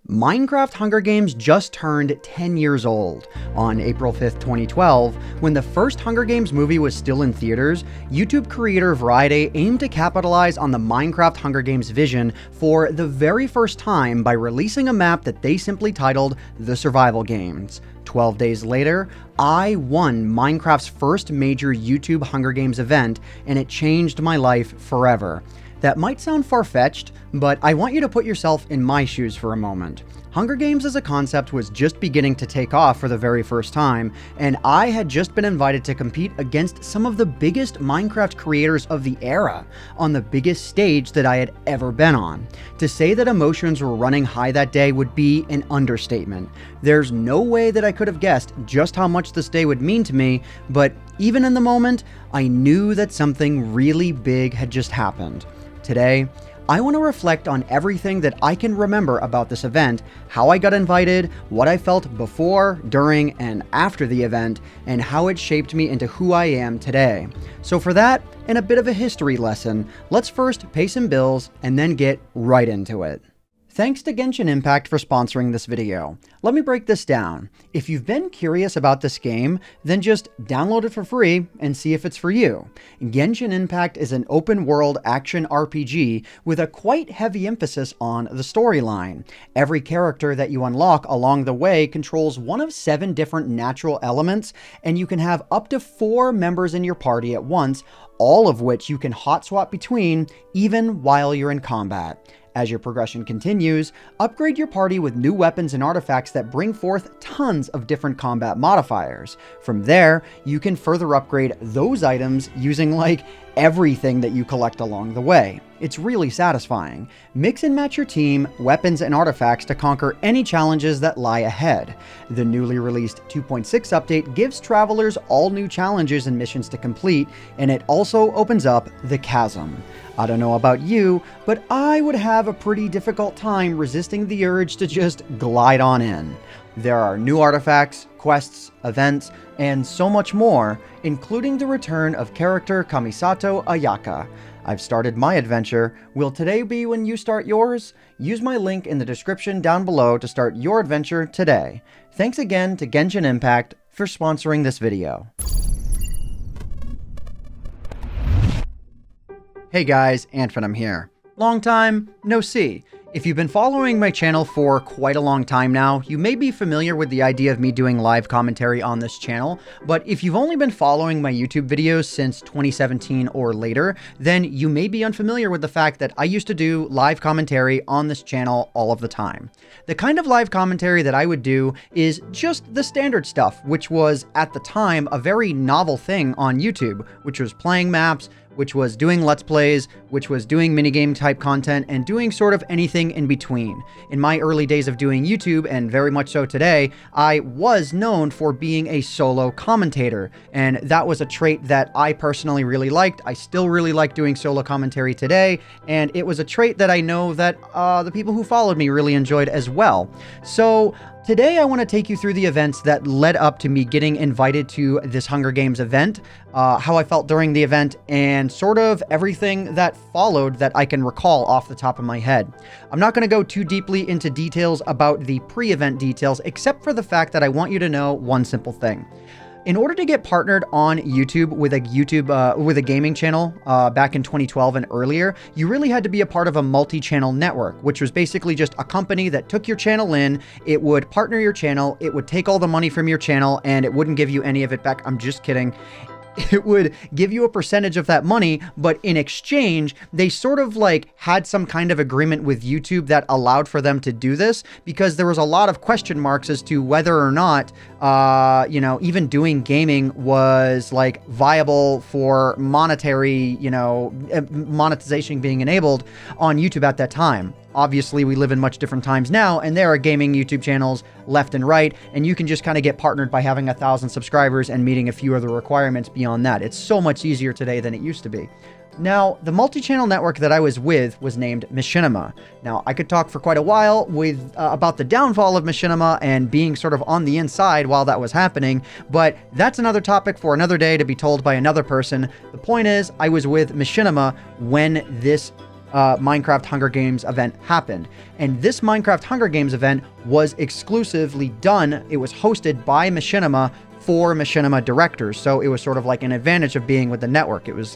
Minecraft Hunger Games just turned 10 years old. On April 5th, 2012, when the first Hunger Games movie was still in theaters, YouTube creator Variety aimed to capitalize on the Minecraft Hunger Games vision for the very first time by releasing a map that they simply titled The Survival Games. 12 days later, I won Minecraft's first major YouTube Hunger Games event, and it changed my life forever. That might sound far-fetched, but I want you to put yourself in my shoes for a moment. Hunger Games as a concept was just beginning to take off for the very first time, and I had just been invited to compete against some of the biggest Minecraft creators of the era, on the biggest stage that I had ever been on. To say that emotions were running high that day would be an understatement. There's no way that I could have guessed just how much this day would mean to me, but even in the moment, I knew that something really big had just happened. Today, I want to reflect on everything that I can remember about this event, how I got invited, what I felt before, during, and after the event, and how it shaped me into who I am today. So for that, and a bit of a history lesson, let's first pay some bills and then get right into it. Thanks to Genshin Impact for sponsoring this video. Let me break this down. If you've been curious about this game, then just download it for free and see if it's for you. Genshin Impact is an open-world action RPG with a quite heavy emphasis on the storyline. Every character that you unlock along the way controls one of 7 different natural elements, and you can have up to 4 members in your party at once, all of which you can hot swap between even while you're in combat. As your progression continues, upgrade your party with new weapons and artifacts that bring forth tons of different combat modifiers. From there, you can further upgrade those items using everything that you collect along the way. It's really satisfying. Mix and match your team, weapons, and artifacts to conquer any challenges that lie ahead. The newly released 2.6 update gives travelers all new challenges and missions to complete, and it also opens up the Chasm. I don't know about you, but I would have a pretty difficult time resisting the urge to just glide on in. There are new artifacts, quests, events, and so much more, including the return of character Kamisato Ayaka. I've started my adventure. Will today be when you start yours? Use my link in the description down below to start your adventure today. Thanks again to Genshin Impact for sponsoring this video. Hey guys, AntVenom here. Long time, no see. If you've been following my channel for quite a long time now, you may be familiar with the idea of me doing live commentary on this channel, but if you've only been following my YouTube videos since 2017 or later, then you may be unfamiliar with the fact that I used to do live commentary on this channel all of the time. The kind of live commentary that I would do is just the standard stuff, which was at the time a very novel thing on YouTube, which was playing maps, which was doing Let's Plays, which was doing minigame type content, and doing sort of anything in between. In my early days of doing YouTube, and very much so today, I was known for being a solo commentator, and that was a trait that I personally really liked. I still really like doing solo commentary today, and it was a trait that I know that the people who followed me really enjoyed as well. So today I want to take you through the events that led up to me getting invited to this Hunger Games event, how I felt during the event, and sort of everything that followed that I can recall off the top of my head. I'm not going to go too deeply into details about the pre-event details, except for the fact that I want you to know one simple thing. In order to get partnered on YouTube with a gaming channel back in 2012 and earlier, you really had to be a part of a multi-channel network, which was basically just a company that took your channel in, it would partner your channel, it would take all the money from your channel, and it wouldn't give you any of it back. I'm just kidding. It would give you a percentage of that money, but in exchange, they sort of had some kind of agreement with YouTube that allowed for them to do this, because there was a lot of question marks as to whether or not, even doing gaming was viable for monetary, monetization being enabled on YouTube at that time. Obviously, we live in much different times now, and there are gaming YouTube channels left and right, and you can just kind of get partnered by having 1,000 subscribers and meeting a few other requirements beyond that. It's so much easier today than it used to be. Now, the multi-channel network that I was with was named Machinima. Now, I could talk for quite a while about the downfall of Machinima and being sort of on the inside while that was happening, but that's another topic for another day to be told by another person. The point is, I was with Machinima when this Minecraft Hunger Games event happened. And this Minecraft Hunger Games event was exclusively done. It was hosted by Machinima for Machinima directors. So it was sort of like an advantage of being with the network. It was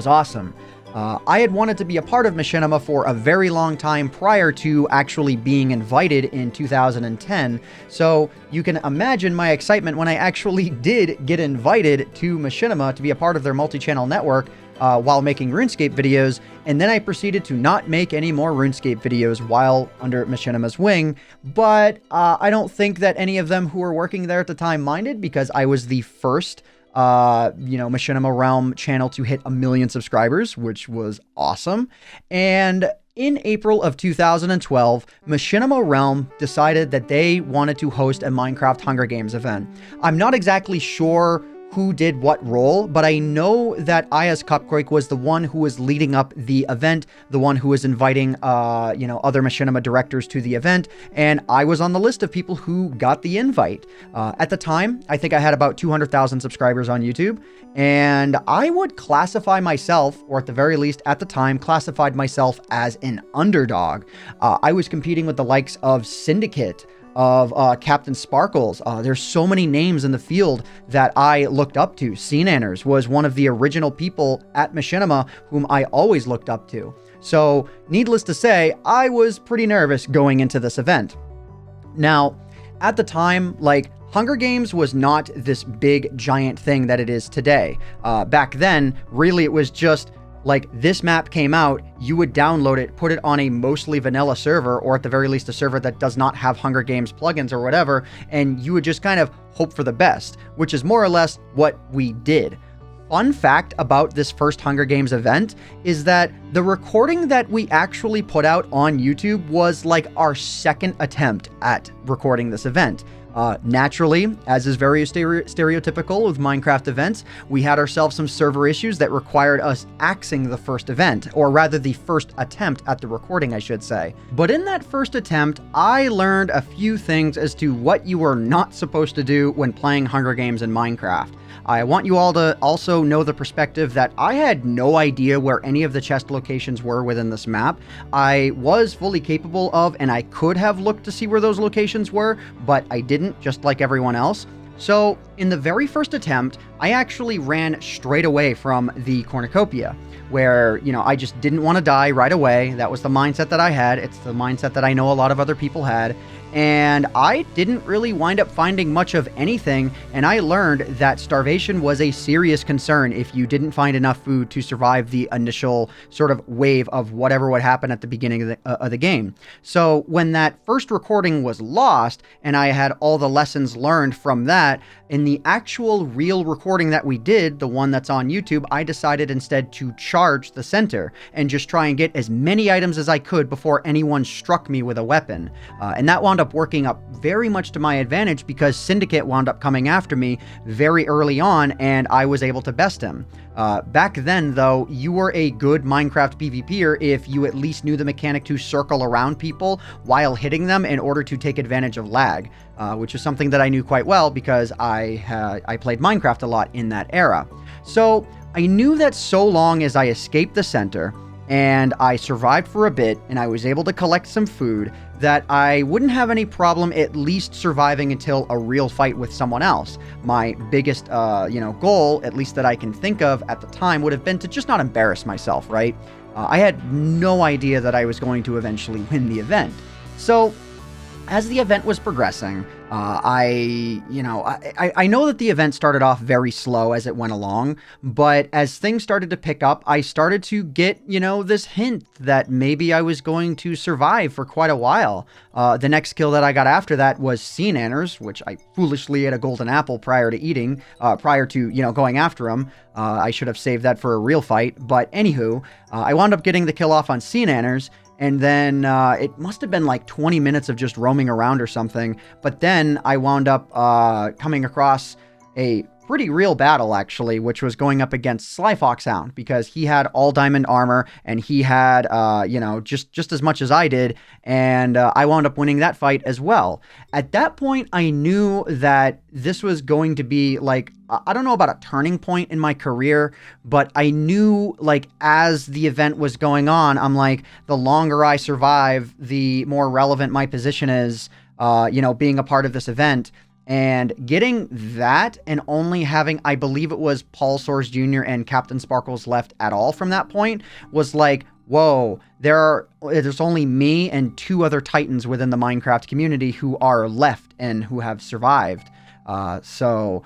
awesome. I had wanted to be a part of Machinima for a very long time prior to actually being invited in 2010. So you can imagine my excitement when I actually did get invited to Machinima to be a part of their multi-channel network while making RuneScape videos. And then I proceeded to not make any more RuneScape videos while under Machinima's wing. But I don't think that any of them who were working there at the time minded, because I was the first Machinima Realm channel to hit 1 million subscribers, which was awesome. And in April of 2012, Machinima Realm decided that they wanted to host a Minecraft Hunger Games event. I'm not exactly sure who did what role, but I know that I, as Cupquake, was the one who was leading up the event, the one who was inviting, other Machinima directors to the event, and I was on the list of people who got the invite. At the time, I think I had about 200,000 subscribers on YouTube, and I would classify myself, or at the very least at the time, classified myself as an underdog. I was competing with the likes of Syndicate, of CaptainSparklez. There's so many names in the field that I looked up to. SeaNanners was one of the original people at Machinima whom I always looked up to. So, needless to say, I was pretty nervous going into this event. Now, at the time, Hunger Games was not this big, giant thing that it is today. Back then, really, it was just this map came out, you would download it, put it on a mostly vanilla server, or at the very least a server that does not have Hunger Games plugins or whatever, and you would just kind of hope for the best, which is more or less what we did. Fun fact about this first Hunger Games event is that the recording that we actually put out on YouTube was our second attempt at recording this event. Naturally, as is very stereotypical with Minecraft events, we had ourselves some server issues that required us axing the first event, or rather the first attempt at the recording, I should say. But in that first attempt, I learned a few things as to what you are not supposed to do when playing Hunger Games in Minecraft. I want you all to also know the perspective that I had no idea where any of the chest locations were within this map. I was fully capable of, and I could have looked to see where those locations were, but I didn't, just like everyone else. So, in the very first attempt, I actually ran straight away from the cornucopia, where, I just didn't want to die right away. That was the mindset that I had. It's the mindset that I know a lot of other people had. And I didn't really wind up finding much of anything, and I learned that starvation was a serious concern if you didn't find enough food to survive the initial sort of wave of whatever would happen at the beginning of the game. So when that first recording was lost, and I had all the lessons learned from that, in the actual real recording that we did, the one that's on YouTube, I decided instead to charge the center and just try and get as many items as I could before anyone struck me with a weapon. And that wound up working up very much to my advantage because Syndicate wound up coming after me very early on, and I was able to best him. Back then, though, you were a good Minecraft PvPer if you at least knew the mechanic to circle around people while hitting them in order to take advantage of lag, which is something that I knew quite well because I played Minecraft a lot in that era. So I knew that so long as I escaped the center and I survived for a bit and I was able to collect some food, that I wouldn't have any problem at least surviving until a real fight with someone else. My biggest, goal, at least that I can think of at the time, would have been to just not embarrass myself, right? I had no idea that I was going to eventually win the event. So, as the event was progressing, I know that the event started off very slow as it went along, but as things started to pick up, I started to get, this hint that maybe I was going to survive for quite a while. The next kill that I got after that was SeaNanners, which I foolishly ate a golden apple prior to going after him. I should have saved that for a real fight, but anywho, I wound up getting the kill off on SeaNanners. And then it must have been 20 minutes of just roaming around or something. But then I wound up coming across a pretty real battle, actually, which was going up against SlyFoxFound, because he had all diamond armor and he had, just as much as I did. And I wound up winning that fight as well. At that point, I knew that this was going to be like, I don't know about a turning point in my career, but I knew, like, as the event was going on, I'm like, the longer I survive, the more relevant my position is, being a part of this event. And getting that and only having, I believe it was Paulsoaresjr and CaptainSparklez left at all from that point was like, whoa, there's only me and 2 other titans within the Minecraft community who are left and who have survived. So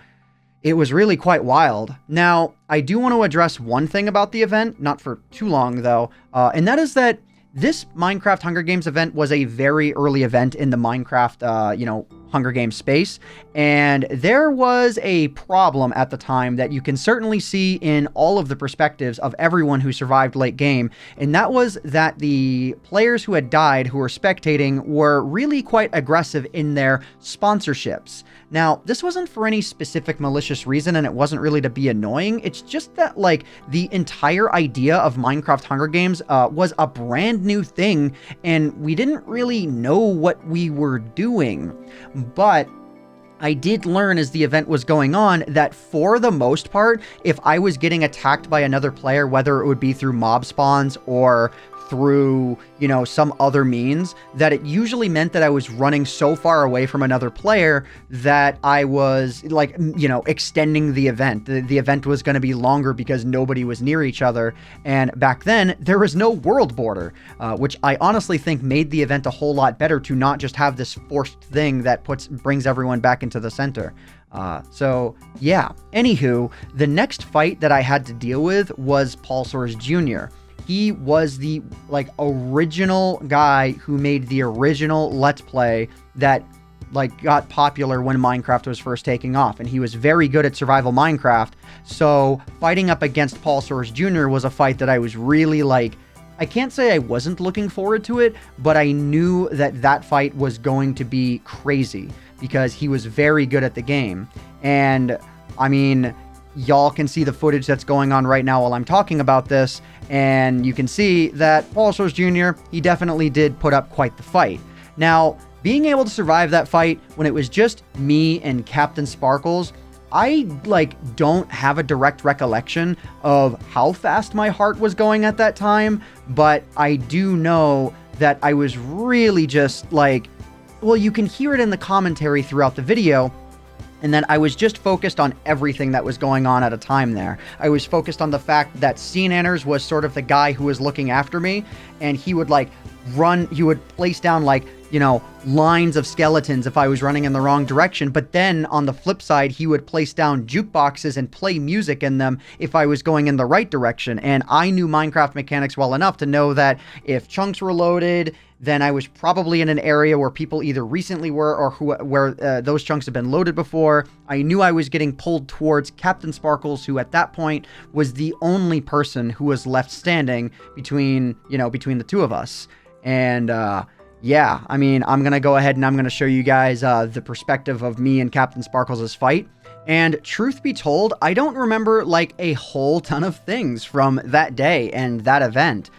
it was really quite wild. Now, I do want to address one thing about the event, not for too long though, and that is that this Minecraft Hunger Games event was a very early event in the Minecraft, Hunger Games space, and there was a problem at the time that you can certainly see in all of the perspectives of everyone who survived late game, and that was that the players who had died who were spectating were really quite aggressive in their sponsorships. Now, this wasn't for any specific malicious reason, and it wasn't really to be annoying. It's just that, like, the entire idea of Minecraft Hunger Games was a brand new thing, and we didn't really know what we were doing. But I did learn as the event was going on that for the most part, if I was getting attacked by another player, whether it would be through mob spawns or through, some other means, that it usually meant that I was running so far away from another player that I was, like, extending the event. The event was going to be longer because nobody was near each other. And back then, there was no world border, which I honestly think made the event a whole lot better to not just have this forced thing that brings everyone back into the center. So yeah, anywho, the next fight that I had to deal with was Paulsoaresjr. He was the, original guy who made the original Let's Play that, got popular when Minecraft was first taking off. And he was very good at survival Minecraft. So fighting up against Paulsoaresjr was a fight that I was really, I can't say I wasn't looking forward to it, but I knew that fight was going to be crazy because he was very good at the game. And, I mean, y'all can see the footage that's going on right now while I'm talking about this, and you can see that Paulsoaresjr, he definitely did put up quite the fight. Now, being able to survive that fight when it was just me and CaptainSparklez, I, don't have a direct recollection of how fast my heart was going at that time, but I do know that I was really just, you can hear it in the commentary throughout the video, and then I was just focused on everything that was going on at a time there. I was focused on the fact that SeaNanners was sort of the guy who was looking after me, and he would he would place down lines of skeletons if I was running in the wrong direction. But then on the flip side, he would place down jukeboxes and play music in them if I was going in the right direction. And I knew Minecraft mechanics well enough to know that if chunks were loaded, then I was probably in an area where people either recently were or where those chunks had been loaded before. I knew I was getting pulled towards CaptainSparklez, who at that point was the only person who was left standing between the two of us. And yeah, I mean, I'm going to go ahead and I'm going to show you guys the perspective of me and CaptainSparklez' fight. And truth be told, I don't remember a whole ton of things from that day and that event.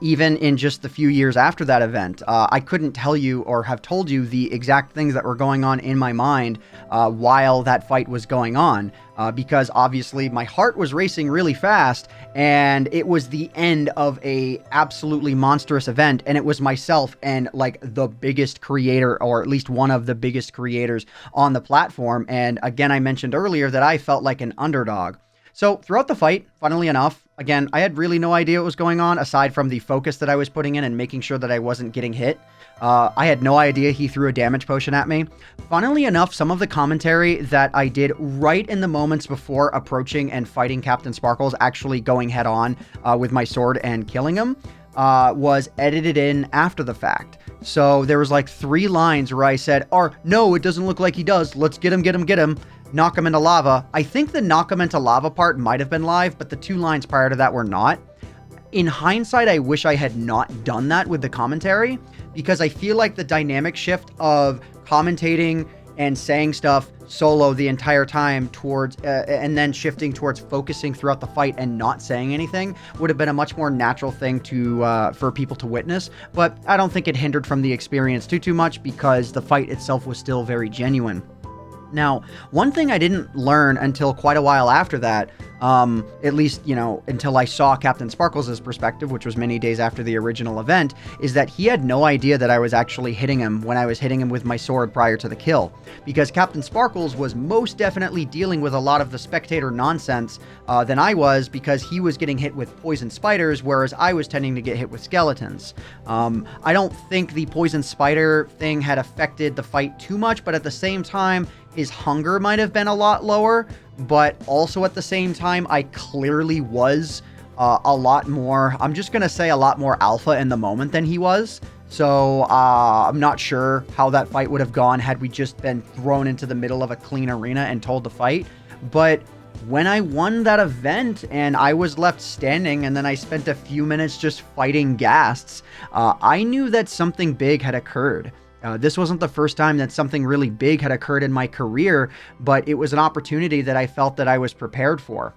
Even in just the few years after that event, I couldn't tell you or have told you the exact things that were going on in my mind while that fight was going on, because obviously my heart was racing really fast, and it was the end of a absolutely monstrous event, and it was myself and the biggest creator, or at least one of the biggest creators on the platform. And again, I mentioned earlier that I felt like an underdog. So throughout the fight, funnily enough, again, I had really no idea what was going on aside from the focus that I was putting in and making sure that I wasn't getting hit. I had no idea he threw a damage potion at me. Funnily enough, some of the commentary that I did right in the moments before approaching and fighting CaptainSparklez, actually going head on with my sword and killing him, was edited in after the fact. So there was 3 lines where I said, no, it doesn't look like he does. Let's get him. Knock him into lava. I think the knock him into lava part might have been live, but the 2 lines prior to that were not. In hindsight, I wish I had not done that with the commentary, because I feel like the dynamic shift of commentating, and saying stuff solo the entire time towards, and then shifting towards focusing throughout the fight and not saying anything would have been a much more natural thing to for people to witness. But I don't think it hindered from the experience too much, because the fight itself was still very genuine. Now, one thing I didn't learn until quite a while after that, at least, you know, until I saw CaptainSparklez' perspective, which was many days after the original event, is that he had no idea that I was actually hitting him when I was hitting him with my sword prior to the kill. Because CaptainSparklez was most definitely dealing with a lot of the spectator nonsense than I was, because he was getting hit with poison spiders, whereas I was tending to get hit with skeletons. I don't think the poison spider thing had affected the fight too much, but at the same time, his hunger might have been a lot lower, but also at the same time, I clearly was a lot more, I'm just going to say a lot more alpha in the moment than he was. So I'm not sure how that fight would have gone had we just been thrown into the middle of a clean arena and told to fight. But when I won that event and I was left standing and then I spent a few minutes just fighting ghasts, I knew that something big had occurred. This wasn't the first time that something really big had occurred in my career, but it was an opportunity that I felt that I was prepared for.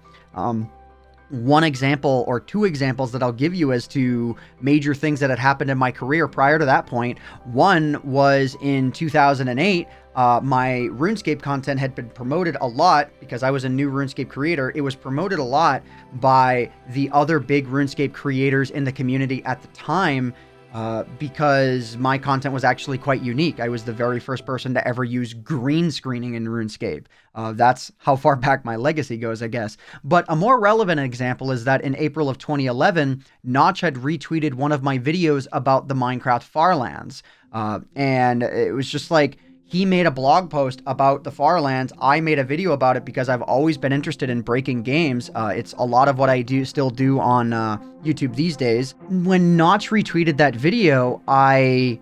One example or two examples that I'll give you as to major things that had happened in my career prior to that point. One was in 2008. My RuneScape content had been promoted a lot because I was a new RuneScape creator. It was promoted a lot by the other big RuneScape creators in the community at the time, because my content was actually quite unique. I was the very first person to ever use green screening in RuneScape. That's how far back my legacy goes, I guess. But a more relevant example is that in April of 2011, Notch had retweeted one of my videos about the Minecraft Farlands. And it was just like, he made a blog post about the Farlands. I made a video about it because I've always been interested in breaking games. It's a lot of what I still do on YouTube these days. When Notch retweeted that video, I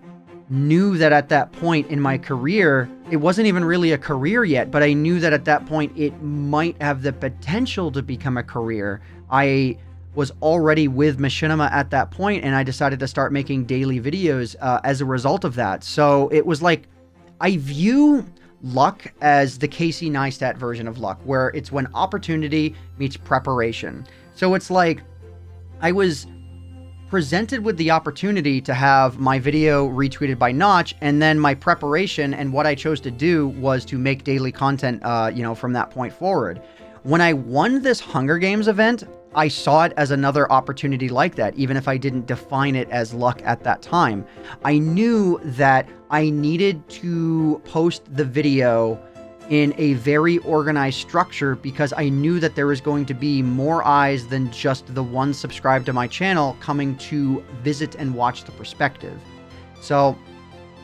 knew that at that point in my career, it wasn't even really a career yet, but I knew that at that point it might have the potential to become a career. I was already with Machinima at that point, and I decided to start making daily videos as a result of that. So it was like, I view luck as the Casey Neistat version of luck, where it's when opportunity meets preparation. So it's like I was presented with the opportunity to have my video retweeted by Notch, and then my preparation and what I chose to do was to make daily content, from that point forward. When I won this Hunger Games event, I saw it as another opportunity like that, even if I didn't define it as luck at that time. I knew that I needed to post the video in a very organized structure because I knew that there was going to be more eyes than just the one subscribed to my channel coming to visit and watch the perspective. So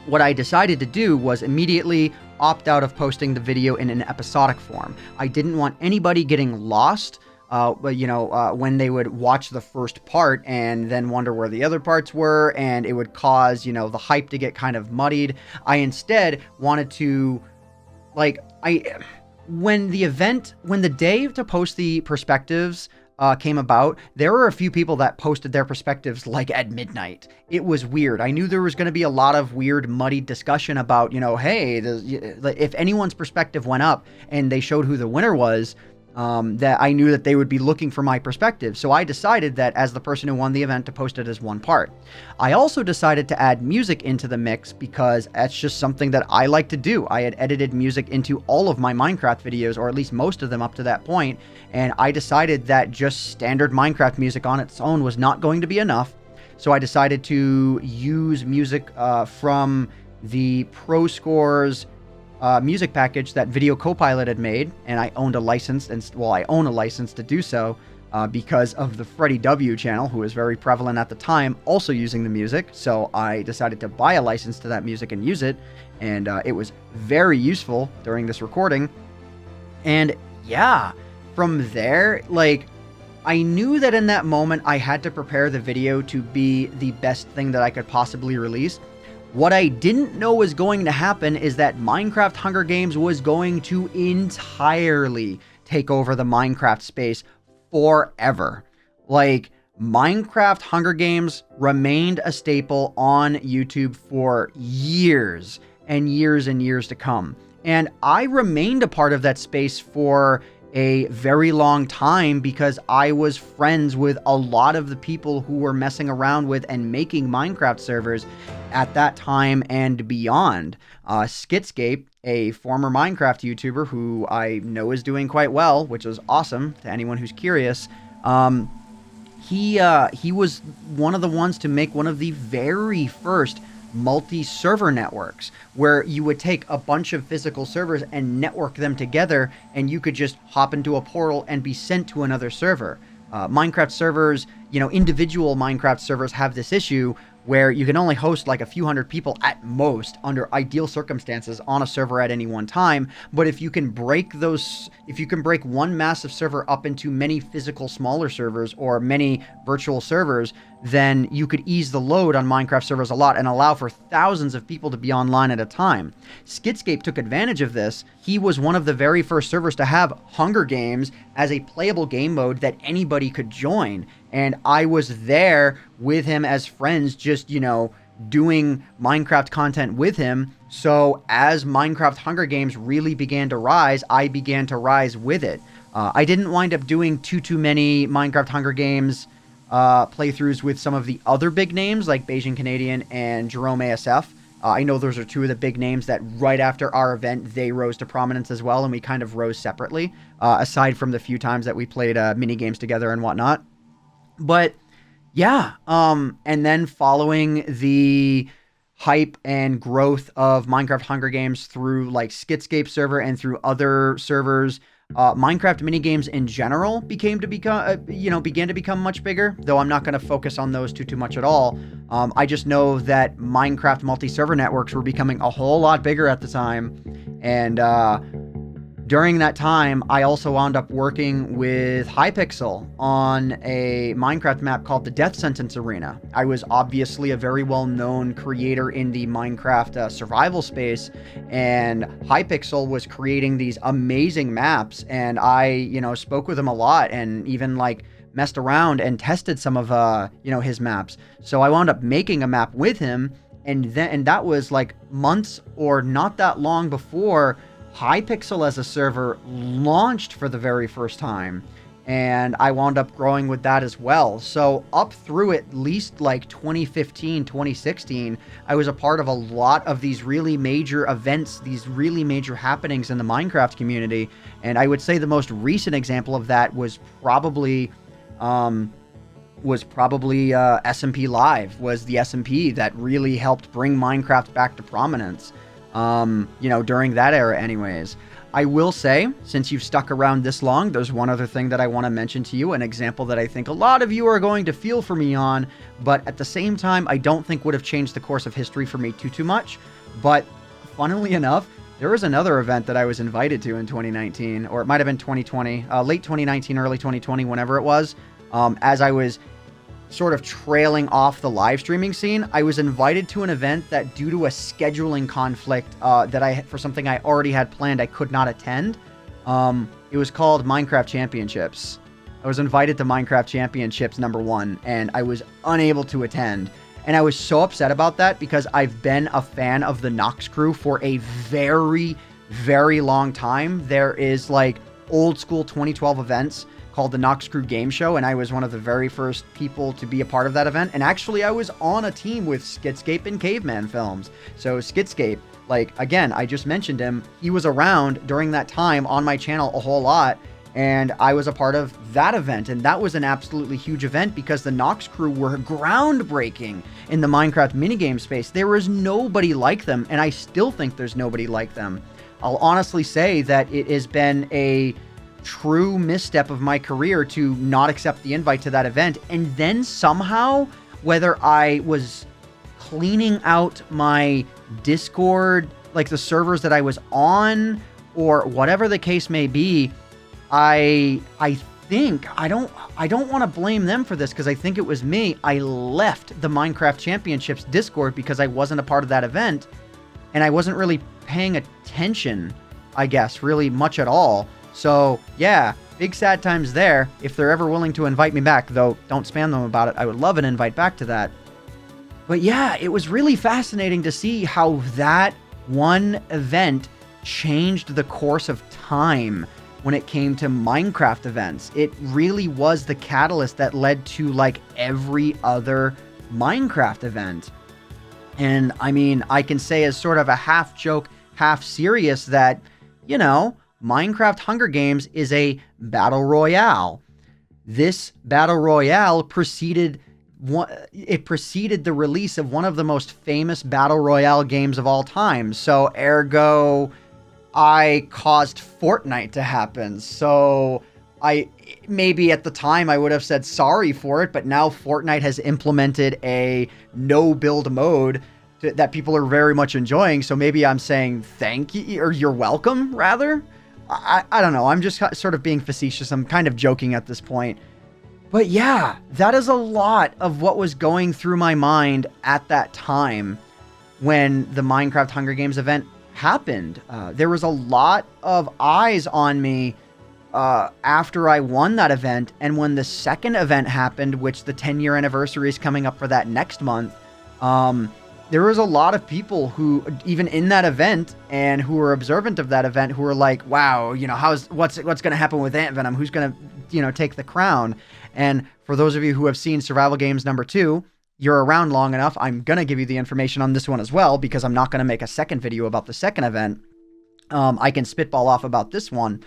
what I decided to do was immediately opt out of posting the video in an episodic form. I didn't want anybody getting lost when they would watch the first part and then wonder where the other parts were, and it would cause, the hype to get kind of muddied. I instead wanted to, when the day to post the perspectives came about, there were a few people that posted their perspectives at midnight. It was weird. I knew there was going to be a lot of weird, muddy discussion about, hey, if anyone's perspective went up and they showed who the winner was, that I knew that they would be looking for my perspective. So I decided that as the person who won the event to post it as one part. I also decided to add music into the mix because that's just something that I like to do. I had edited music into all of my Minecraft videos, or at least most of them up to that point, and I decided that just standard Minecraft music on its own was not going to be enough. So I decided to use music from the Pro Scores music package that Video Copilot had made, and I owned a license, I own a license to do so because of the Freddie W channel, who was very prevalent at the time, also using the music. So I decided to buy a license to that music and use it, and it was very useful during this recording. And yeah, from there, I knew that in that moment I had to prepare the video to be the best thing that I could possibly release. What I didn't know was going to happen is that Minecraft Hunger Games was going to entirely take over the Minecraft space forever. Minecraft Hunger Games remained a staple on YouTube for years and years and years to come. And I remained a part of that space for a very long time because I was friends with a lot of the people who were messing around with and making Minecraft servers at that time and beyond. Skitscape, a former Minecraft YouTuber who I know is doing quite well, which is awesome to anyone who's curious. He was one of the ones to make one of the very first multi-server networks, where you would take a bunch of physical servers and network them together, and you could just hop into a portal and be sent to another server. Minecraft servers, individual Minecraft servers have this issue where you can only host like a few hundred people at most under ideal circumstances on a server at any one time. But if you can break one massive server up into many physical smaller servers or many virtual servers, then you could ease the load on Minecraft servers a lot and allow for thousands of people to be online at a time. Skitscape took advantage of this. He was one of the very first servers to have Hunger Games as a playable game mode that anybody could join. And I was there with him as friends, just, doing Minecraft content with him. So as Minecraft Hunger Games really began to rise, I began to rise with it. I didn't wind up doing too many Minecraft Hunger Games playthroughs with some of the other big names like Beijing Canadian and Jerome ASF. I know those are two of the big names that right after our event, they rose to prominence as well, and we kind of rose separately, aside from the few times that we played mini games together and whatnot. But yeah, and then following the hype and growth of Minecraft Hunger Games through like Skitscape server and through other servers, Minecraft minigames in general began to become much bigger, though I'm not going to focus on those too much at all. I just know that Minecraft multi-server networks were becoming a whole lot bigger at the time, and during that time, I also wound up working with Hypixel on a Minecraft map called the Death Sentence Arena. I was obviously a very well-known creator in the Minecraft survival space, and Hypixel was creating these amazing maps, and I, spoke with him a lot and even messed around and tested some of his maps. So I wound up making a map with him, and that was months or not that long before Hypixel as a server launched for the very first time, and I wound up growing with that as well. So up through at least 2015, 2016, I was a part of a lot of these really major events, these really major happenings in the Minecraft community, and I would say the most recent example of that was probably SMP Live, was the SMP that really helped bring Minecraft back to prominence. During that era anyways. I will say, since you've stuck around this long, there's one other thing that I want to mention to you, an example that I think a lot of you are going to feel for me on, but at the same time, I don't think would have changed the course of history for me too much. But funnily enough, there was another event that I was invited to in 2019, or it might have been 2020, late 2019, early 2020, whenever it was, as I was sort of trailing off the live streaming scene. I was invited to an event that, due to a scheduling conflict for something I already had planned, I could not attend. It was called Minecraft Championships. I was invited to Minecraft Championships #1, and I was unable to attend. And I was so upset about that because I've been a fan of the Noxcrew for a very, very long time. There is old school 2012 events called the Noxcrew Gameshow, and I was one of the very first people to be a part of that event. And actually, I was on a team with Skitscape and Caveman Films. So Skitscape, again, I just mentioned him. He was around during that time on my channel a whole lot, and I was a part of that event. And that was an absolutely huge event because the Noxcrew were groundbreaking in the Minecraft minigame space. There was nobody like them, and I still think there's nobody like them. I'll honestly say that it has been a true misstep of my career to not accept the invite to that event, and then somehow, whether I was cleaning out my Discord, the servers that I was on, or whatever the case may be, I think I don't want to blame them for this, because I think it was me. I left the Minecraft Championships Discord because I wasn't a part of that event, and I wasn't really paying attention, I guess, really much at all. So, yeah, big sad times there. If they're ever willing to invite me back, though, don't spam them about it. I would love an invite back to that. But yeah, it was really fascinating to see how that one event changed the course of time when it came to Minecraft events. It really was the catalyst that led to like every other Minecraft event. And I mean, I can say as sort of a half joke, half serious that, you know, Minecraft Hunger Games is a battle royale. This battle royale preceded the release of one of the most famous battle royale games of all time. So ergo, I caused Fortnite to happen. So maybe at the time I would have said sorry for it, but now Fortnite has implemented a no build mode that people are very much enjoying. So maybe I'm saying thank you, or you're welcome, rather. I don't know. I'm just sort of being facetious. I'm kind of joking at this point. But yeah, that is a lot of what was going through my mind at that time when the Minecraft Hunger Games event happened. There was a lot of eyes on me after I won that event, and when the second event happened, which the 10-year anniversary is coming up for that next month, there was a lot of people who, even in that event and who were observant of that event, who were like, wow, you know, what's going to happen with AntVenom? Who's going to, you know, take the crown? And for those of you who have seen Survival Games #2, you're around long enough. I'm going to give you the information on this one as well, because I'm not going to make a second video about the second event. I can spitball off about this one.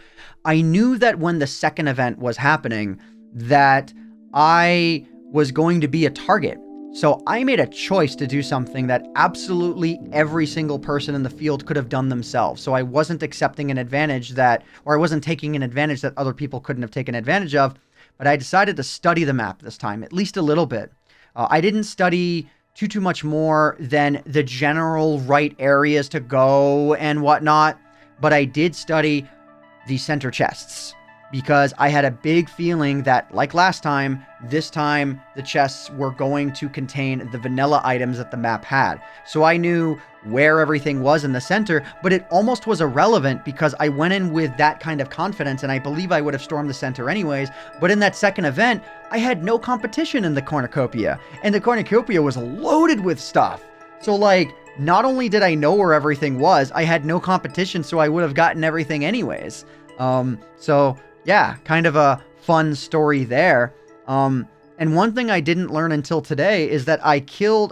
I knew that when the second event was happening, that I was going to be a target. So I made a choice to do something that absolutely every single person in the field could have done themselves. So I wasn't accepting an advantage or I wasn't taking an advantage that other people couldn't have taken advantage of, but I decided to study the map this time, at least a little bit. I didn't study too much more than the general right areas to go and whatnot, but I did study the center chests, because I had a big feeling that, like last time, this time the chests were going to contain the vanilla items that the map had. So I knew where everything was in the center, but it almost was irrelevant because I went in with that kind of confidence, and I believe I would have stormed the center anyways. But in that second event, I had no competition in the cornucopia, and the cornucopia was loaded with stuff. So like, not only did I know where everything was, I had no competition, so I would have gotten everything anyways. So yeah, kind of a fun story there. And one thing I didn't learn until today is that I killed,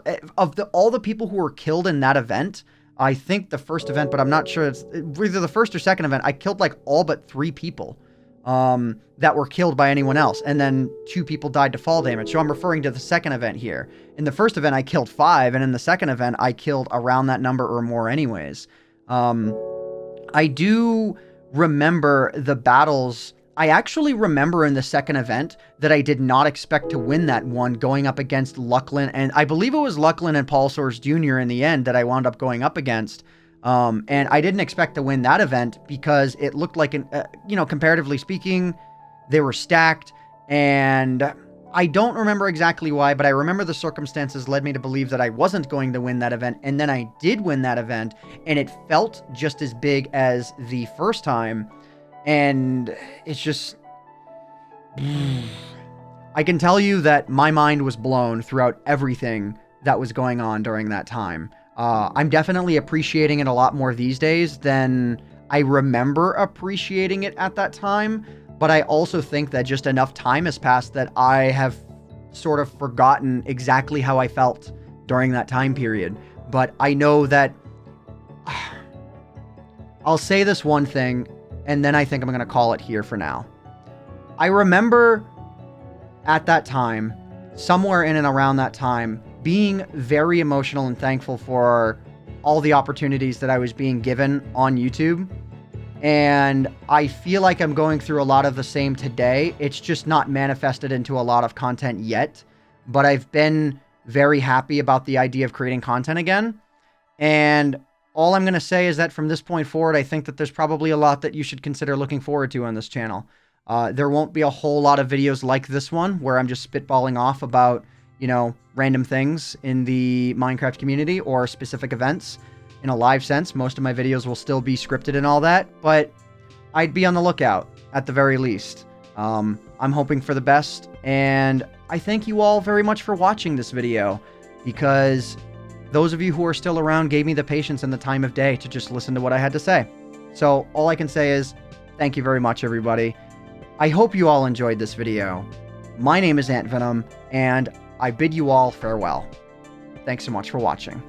all the people who were killed in that event, I think the first event, but I'm not sure, it's either the first or second event, I killed like all but 3 people that were killed by anyone else. And then 2 people died to fall damage. So I'm referring to the second event here. In the first event, I killed 5. And in the second event, I killed around that number or more anyways. I do remember the battles. I actually remember in the second event that I did not expect to win that one, going up against Lucklin, and I believe it was Lucklin and Paulsoaresjr in the end that I wound up going up against. And I didn't expect to win that event because it looked like, comparatively speaking, they were stacked, and I don't remember exactly why, but I remember the circumstances led me to believe that I wasn't going to win that event, and then I did win that event, and it felt just as big as the first time. And it's just, I can tell you that my mind was blown throughout everything that was going on during that time. I'm definitely appreciating it a lot more these days than I remember appreciating it at that time. But I also think that just enough time has passed that I have sort of forgotten exactly how I felt during that time period. But I know that I'll say this one thing, and then I think I'm going to call it here for now. I remember at that time, somewhere in and around that time, being very emotional and thankful for all the opportunities that I was being given on YouTube. And I feel like I'm going through a lot of the same today. It's just not manifested into a lot of content yet. But I've been very happy about the idea of creating content again. And all I'm going to say is that from this point forward, I think that there's probably a lot that you should consider looking forward to on this channel. There won't be a whole lot of videos like this one where I'm just spitballing off about, random things in the Minecraft community or specific events in a live sense. Most of my videos will still be scripted and all that, but I'd be on the lookout at the very least. I'm hoping for the best, and I thank you all very much for watching this video, because those of you who are still around gave me the patience and the time of day to just listen to what I had to say. So all I can say is, thank you very much, everybody. I hope you all enjoyed this video. My name is AntVenom, and I bid you all farewell. Thanks so much for watching.